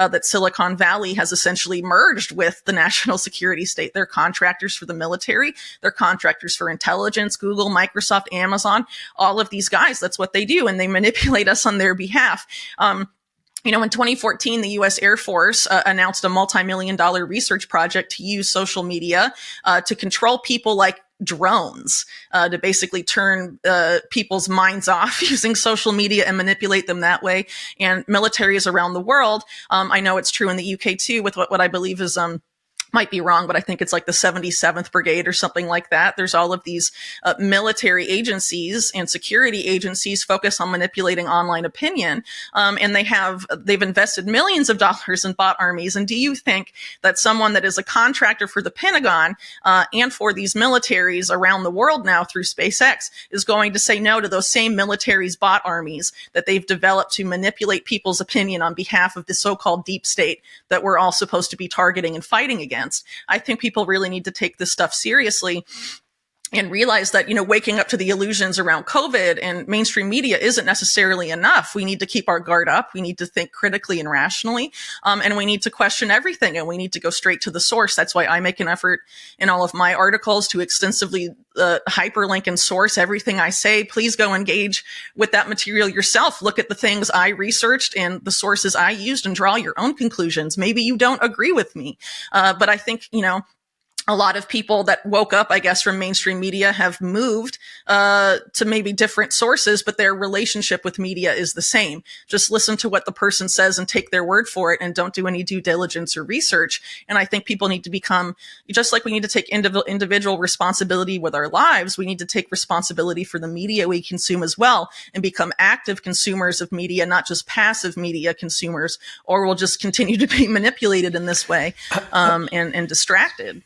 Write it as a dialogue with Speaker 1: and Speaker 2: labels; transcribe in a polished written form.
Speaker 1: that Silicon Valley has essentially merged with the national security state. They're contractors for the military. They're contractors for intelligence, Google, Microsoft, Amazon, all of these guys. That's what they do. And they manipulate us on their behalf. In 2014, the U.S. Air Force announced a multi-million-dollar research project to use social media to control people like drones, to basically turn people's minds off using social media and manipulate them that way. And militaries around the world, I know it's true in the UK too, with what I believe is might be wrong, but I think it's like the 77th Brigade or something like that. There's all of these military agencies and security agencies focus on manipulating online opinion. And they've invested millions of dollars in bot armies. And do you think that someone that is a contractor for the Pentagon and for these militaries around the world now through SpaceX is going to say no to those same militaries' bot armies that they've developed to manipulate people's opinion on behalf of the so-called deep state that we're all supposed to be targeting and fighting against? I think people really need to take this stuff seriously and realize that, waking up to the illusions around COVID and mainstream media isn't necessarily enough. We need to keep our guard up. We need to think critically and rationally. And we need to question everything, and we need to go straight to the source. That's why I make an effort in all of my articles to extensively hyperlink and source everything I say. Please go engage with that material yourself. Look at the things I researched and the sources I used and draw your own conclusions. Maybe you don't agree with me. But I think, a lot of people that woke up, I guess, from mainstream media have moved to maybe different sources, but their relationship with media is the same. Just listen to what the person says and take their word for it, and don't do any due diligence or research. And I think people need to become, just like we need to take individual responsibility with our lives, we need to take responsibility for the media we consume as well, and become active consumers of media, not just passive media consumers, or we'll just continue to be manipulated in this way and distracted.